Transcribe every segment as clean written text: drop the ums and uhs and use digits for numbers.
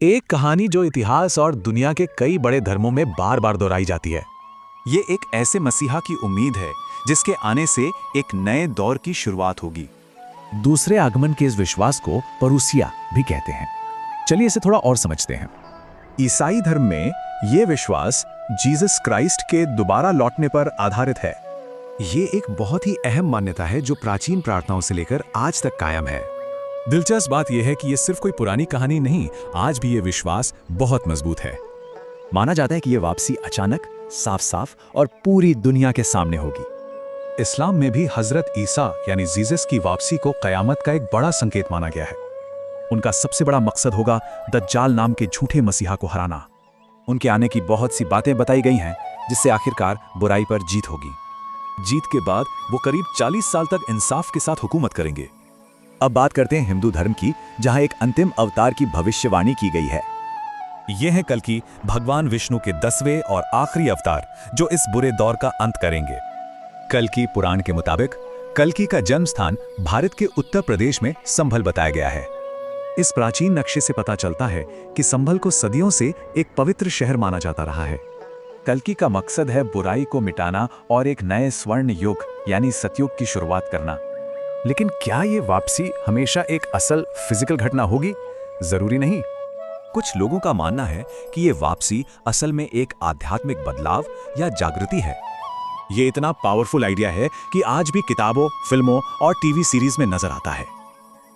एक कहानी जो इतिहास और दुनिया के कई बड़े धर्मों में बार बार दोहराई जाती है। ये एक ऐसे मसीहा की उम्मीद है जिसके आने से एक नए दौर की शुरुआत होगी। दूसरे आगमन के इस विश्वास को परूसिया भी कहते हैं। चलिए इसे थोड़ा और समझते हैं। ईसाई धर्म में ये विश्वास जीसस क्राइस्ट के दोबारा लौटने पर आधारित है। ये एक बहुत ही अहम मान्यता है जो प्राचीन प्रार्थनाओं से लेकर आज तक कायम है। दिलचस्प बात यह है कि ये सिर्फ कोई पुरानी कहानी नहीं, आज भी ये विश्वास बहुत मजबूत है। माना जाता है कि ये वापसी अचानक, साफ साफ और पूरी दुनिया के सामने होगी। इस्लाम में भी हजरत ईसा यानी जीसस की वापसी को कयामत का एक बड़ा संकेत माना गया है। उनका सबसे बड़ा मकसद होगा दज्जाल नाम के झूठे मसीहा को हराना। उनके आने की बहुत सी बातें बताई गई हैं जिससे आखिरकार बुराई पर जीत होगी। जीत के बाद वो करीब 40 साल तक इंसाफ के साथ हुकूमत करेंगे। अब बात करते हैं हिंदू धर्म की, जहां एक अंतिम अवतार की भविष्यवाणी की गई है। ये है कल्कि, भगवान विष्णु के 10वें और आखिरी अवतार जो इस बुरे दौर का अंत करेंगे। कल्कि पुराण के मुताबिक कल्कि का जन्म स्थान भारत के उत्तर प्रदेश में संभल बताया गया है। इस प्राचीन नक्शे से पता चलता है कि संभल को सदियों से एक पवित्र शहर माना जाता रहा है। कल्कि का मकसद है बुराई को मिटाना और एक नए स्वर्ण युग यानी सतयुग की शुरुआत करना। लेकिन क्या ये वापसी हमेशा एक असल फिजिकल घटना होगी? जरूरी नहीं। कुछ लोगों का मानना है कि ये वापसी असल में एक आध्यात्मिक बदलाव या जागृति है। ये इतना पावरफुल आइडिया है कि आज भी किताबों, फिल्मों और टीवी सीरीज में नजर आता है।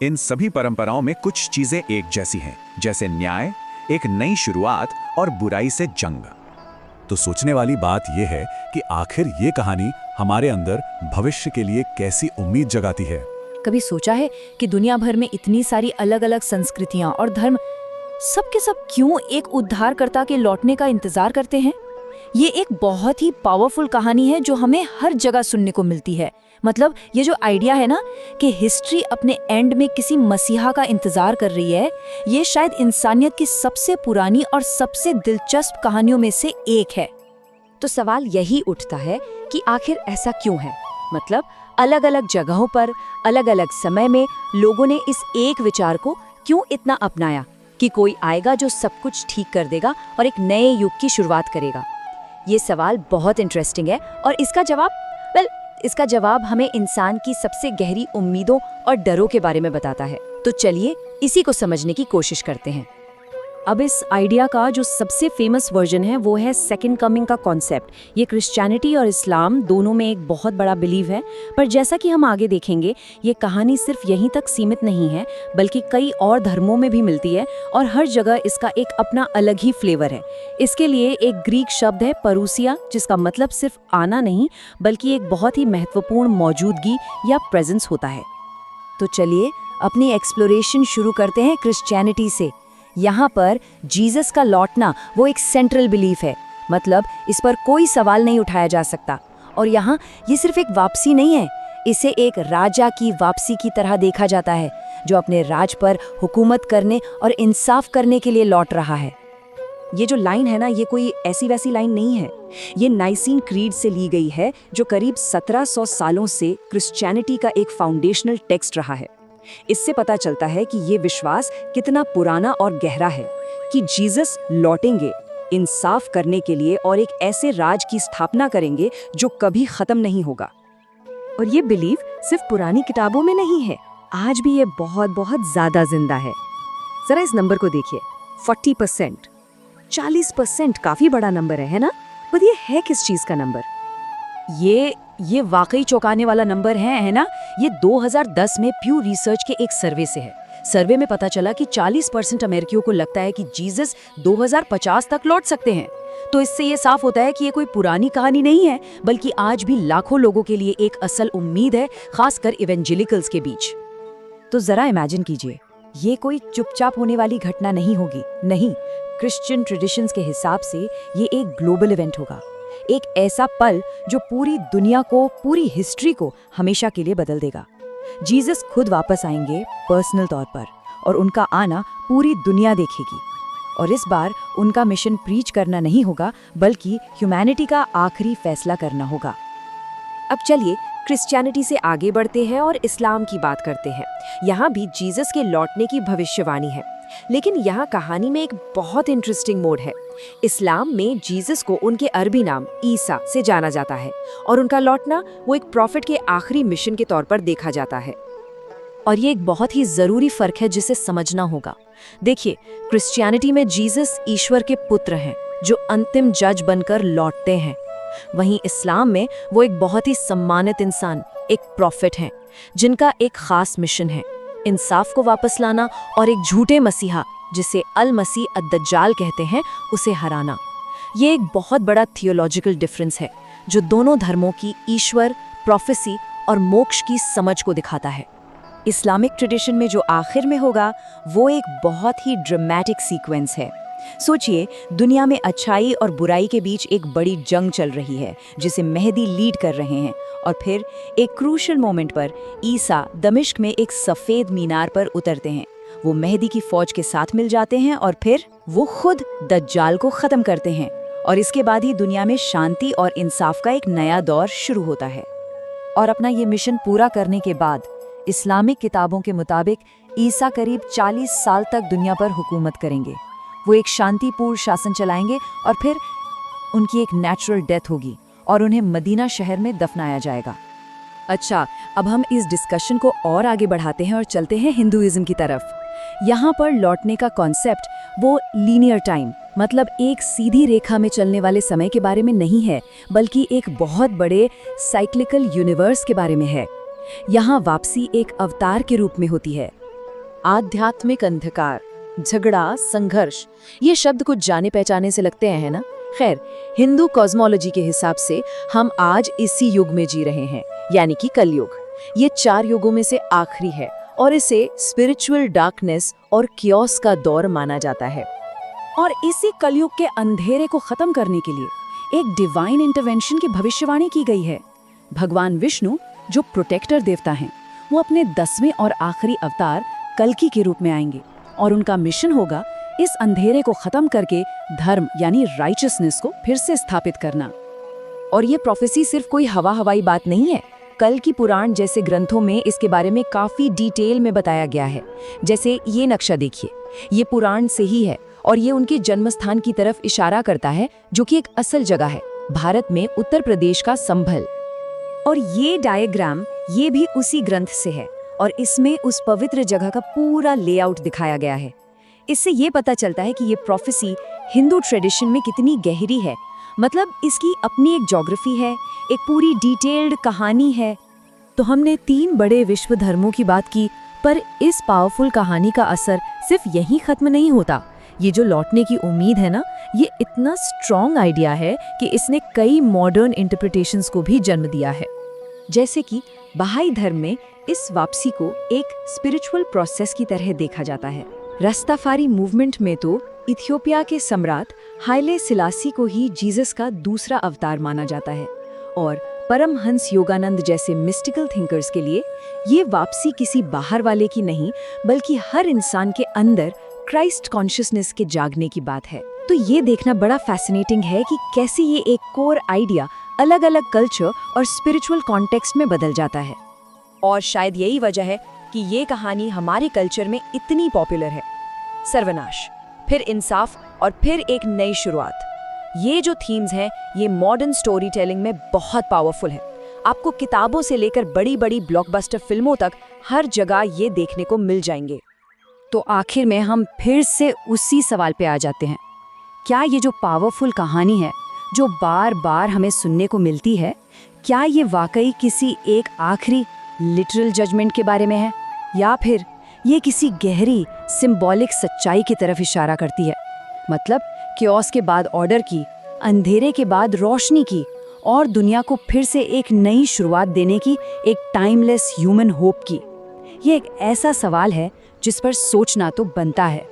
इन सभी परंपराओं में कुछ चीजें एक जैसी हैं, जैसे न्याय, एक नई शुरुआत और बुराई से जंग। तो सोचने वाली बात यह है कि आखिर ये कहानी हमारे अंदर भविष्य के लिए कैसी उम्मीद जगाती है। कभी सोचा है कि दुनिया भर में इतनी सारी अलग अलग संस्कृतियां और धर्म सब के सब क्यों एक उद्धारकर्ता के लौटने का इंतजार करते हैं? ये एक बहुत ही पावरफुल कहानी है जो हमें हर जगह सुनने को मिलती है। मतलब ये जो आइडिया है ना कि हिस्ट्री अपने एंड में किसी मसीहा का इंतजार कर रही है, ये शायद इंसानियत की सबसे पुरानी और सबसे दिलचस्प कहानियों में से एक है। तो सवाल यही उठता है कि आखिर ऐसा क्यों है? मतलब अलग अलग जगहों पर अलग अलग समय में लोगों ने इस एक विचार को क्यों इतना अपनाया कि कोई आएगा जो सब कुछ ठीक कर देगा और एक नए युग की शुरुआत करेगा। ये सवाल बहुत इंटरेस्टिंग है और इसका जवाब हमें इंसान की सबसे गहरी उम्मीदों और डरों के बारे में बताता है। तो चलिए इसी को समझने की कोशिश करते हैं। अब इस आइडिया का जो सबसे फेमस वर्जन है वो है सेकंड कमिंग का कॉन्सेप्ट। ये क्रिश्चियनिटी और इस्लाम दोनों में एक बहुत बड़ा बिलीव है, पर जैसा कि हम आगे देखेंगे ये कहानी सिर्फ यहीं तक सीमित नहीं है बल्कि कई और धर्मों में भी मिलती है और हर जगह इसका एक अपना अलग ही फ्लेवर है। इसके लिए एक ग्रीक शब्द है परूसिया, जिसका मतलब सिर्फ आना नहीं बल्कि एक बहुत ही महत्वपूर्ण मौजूदगी या प्रेजेंस होता है। तो चलिए अपनी एक्सप्लोरेशन शुरू करते हैं क्रिश्चियनिटी से। यहाँ पर जीसस का लौटना वो एक सेंट्रल बिलीफ है, मतलब इस पर कोई सवाल नहीं उठाया जा सकता। और यहाँ ये सिर्फ एक वापसी नहीं है, इसे एक राजा की वापसी की तरह देखा जाता है जो अपने राज पर हुकूमत करने और इंसाफ करने के लिए लौट रहा है। ये जो लाइन है ना, ये कोई ऐसी वैसी लाइन नहीं है। ये नाइसीन क्रीड से ली गई है जो करीब 1700 सालों से क्रिश्चियनिटी का एक फाउंडेशनल टेक्स्ट रहा है। इससे पता चलता है कि ये विश्वास कितना पुराना और गहरा है कि जीसस लौटेंगे इंसाफ करने के लिए और एक ऐसे राज की स्थापना करेंगे जो कभी खत्म नहीं होगा। और ये बिलीफ सिर्फ पुरानी किताबों में नहीं है, आज भी ये बहुत बहुत ज्यादा जिंदा है। जरा इस नंबर को देखिए, 40%, 40% काफी बड़ा नंबर है ना? पर ये है किस चीज का नंबर? ये वाकई चौंकाने वाला नंबर है ना? ये 2010 में प्यू रिसर्च के एक सर्वे से है। सर्वे में पता चला कि 40% अमेरिकियों को लगता है कि जीसस 2050 तक लौट सकते हैं। तो इससे ये साफ होता है कि ये कोई पुरानी कहानी नहीं है बल्कि आज भी लाखों लोगों के लिए एक असल उम्मीद है, खासकर इवेंजेलिकल्स के बीच। तो जरा इमेजिन कीजिए, ये कोई चुपचाप होने वाली घटना नहीं होगी। नहीं, क्रिश्चियन ट्रेडिशंस के हिसाब से ये एक ग्लोबल इवेंट होगा, एक ऐसा पल जो पूरी दुनिया को, पूरी हिस्ट्री को हमेशा के लिए बदल देगा। जीसस खुद वापस आएंगे पर्सनल तौर पर और उनका आना पूरी दुनिया देखेगी। और इस बार उनका मिशन प्रीच करना नहीं होगा बल्कि ह्यूमैनिटी का आखिरी फैसला करना होगा। अब चलिए क्रिश्चियनिटी से आगे बढ़ते हैं और इस्लाम की बात करते हैं। यहाँ भी जीसस के लौटने की भविष्यवाणी है। लेकिन यहाँ कहानी में एक बहुत इंटरेस्टिंग मोड़ है। इस्लाम में जीसस को उनके अरबी नाम ईसा से जाना जाता है और उनका लौटना वो एक प्रॉफिट के आखिरी मिशन के तौर पर देखा जाता है। और ये एक बहुत ही जरूरी फर्क है जिसे समझना होगा। देखिए, क्रिश्चियनिटी में जीसस ईश्वर के पुत्र हैं जो अंतिम जज बनकर लौटते हैं। वहीं इस्लाम में वो एक बहुत ही सम्मानित इंसान, एक प्रॉफिट हैं जिनका एक खास मिशन है, इंसाफ को वापस लाना और एक झूठे मसीहा जिसे अल मसीह अद-दज्जाल कहते हैं उसे हराना। ये एक बहुत बड़ा थियोलॉजिकल डिफरेंस है जो दोनों धर्मों की ईश्वर, प्रोफेसी और मोक्ष की समझ को दिखाता है। इस्लामिक ट्रेडिशन में जो आखिर में होगा वो एक बहुत ही ड्रामेटिक सीक्वेंस है। सोचिए, दुनिया में अच्छाई और बुराई के बीच एक बड़ी जंग चल रही है जिसे मेहदी लीड कर रहे हैं, और फिर एक क्रूशल मोमेंट पर ईसा दमिश्क में एक सफ़ेद मीनार पर उतरते हैं। वो मेहदी की फौज के साथ मिल जाते हैं और फिर वो खुद दज्जाल को ख़त्म करते हैं, और इसके बाद ही दुनिया में शांति और इंसाफ का एक नया दौर शुरू होता है। और अपना ये मिशन पूरा करने के बाद इस्लामिक किताबों के मुताबिक ईसा करीब 40 साल तक दुनिया पर हुकूमत करेंगे। वो एक शांतिपूर्ण शासन चलाएंगे और फिर उनकी एक नेचुरल डेथ होगी और उन्हें मदीना शहर में दफनाया जाएगा। अच्छा, अब हम इस डिस्कशन को और आगे बढ़ाते हैं और चलते हैं हिंदुइज्म की तरफ। यहाँ पर लौटने का कॉन्सेप्ट वो लीनियर टाइम, मतलब एक सीधी रेखा में चलने वाले समय के बारे में नहीं है, बल्कि एक बहुत बड़े साइक्लिकल यूनिवर्स के बारे में है। यहाँ वापसी एक अवतार के रूप में होती है। आध्यात्मिक अंधकार, झगड़ा, संघर्ष, ये शब्द कुछ जाने पहचाने से लगते हैं, है ना? खैर, हिंदू कॉस्मोलॉजी के हिसाब से हम आज इसी युग में जी रहे हैं, यानी कि कलयुग। ये 4 युगों में से आखिरी है और इसे स्पिरिचुअल डार्कनेस और कियोस का दौर माना जाता है। और इसी कलयुग के अंधेरे को खत्म करने के लिए एक डिवाइन इंटरवेंशन की भविष्यवाणी की गई है। भगवान विष्णु, जो प्रोटेक्टर देवता हैं, वो अपने 10वें और आखिरी अवतार कल्कि के रूप में आएंगे और उनका मिशन होगा इस अंधेरे को खत्म करके धर्म यानी राइचसनेस को फिर से स्थापित करना। और ये प्रोफेसी सिर्फ कोई हवाई बात नहीं है। कल्कि पुराण जैसे ग्रंथों में इसके बारे में काफी डिटेल में बताया गया है। जैसे ये नक्शा देखिए, ये पुराण से ही है और ये उनके जन्मस्थान की तरफ इशारा करता है, जो कि एक असल जगह है, भारत में उत्तर प्रदेश का संभल। और ये डायग्राम ये भी उसी ग्रंथ से है और इसमें उस पवित्र जगह का पूरा लेआउट दिखाया गया है। इससे ये पता चलता है कि ये प्रोफेसी हिंदू ट्रेडिशन में कितनी गहरी है, मतलब इसकी अपनी एक ज्योग्राफी है, एक पूरी डिटेल्ड कहानी है। तो हमने 3 बड़े विश्व धर्मों की बात की, पर इस पावरफुल कहानी का असर सिर्फ यहीं खत्म नहीं होता। ये जो लौटने की उम्मीद है ना, ये इतना स्ट्रॉन्ग आइडिया है कि इसने कई मॉडर्न इंटरप्रिटेशंस को भी जन्म दिया है। जैसे कि बहाई धर्म में इस वापसी को एक स्पिरिचुअल प्रोसेस की तरह देखा जाता है। रस्ताफारी मूवमेंट में तो इथियोपिया के सम्राट हाइले सिलासी को ही जीसस का दूसरा अवतार माना जाता है, और परमहंस योगानंद जैसे मिस्टिकल थिंकर्स के लिए ये वापसी किसी बाहर वाले की नहीं, बल्कि हर इंसान के अंदर क्राइस्ट कॉन्शियसनेस के जागने की बात है। तो ये देखना बड़ा फैसिनेटिंग है कि कैसे ये एक कोर आइडिया अलग अलग कल्चर और स्पिरिचुअल कॉन्टेक्स्ट में बदल जाता है। और शायद यही वजह है कि ये कहानी हमारे कल्चर में इतनी पॉपुलर है। सर्वनाश, फिर इंसाफ और फिर एक नई शुरुआत। ये जो थीम्स हैं, ये मॉडर्न स्टोरी टेलिंग में बहुत पावरफुल है। आपको किताबों से लेकर बड़ी बड़ी ब्लॉकबस्टर फिल्मों तक हर जगह ये देखने को मिल जाएंगे। तो आखिर में हम फिर से उसी सवाल पे आ जाते हैं, क्या ये जो पावरफुल कहानी है जो बार बार हमें सुनने को मिलती है, क्या ये वाकई किसी एक आखिरी लिटरल जजमेंट के बारे में है, या फिर ये किसी गहरी सिंबॉलिक सच्चाई की तरफ इशारा करती है? मतलब कियोस के बाद ऑर्डर की, अंधेरे के बाद रोशनी की, और दुनिया को फिर से एक नई शुरुआत देने की, एक टाइमलेस ह्यूमन होप की। ये एक ऐसा सवाल है जिस पर सोचना तो बनता है।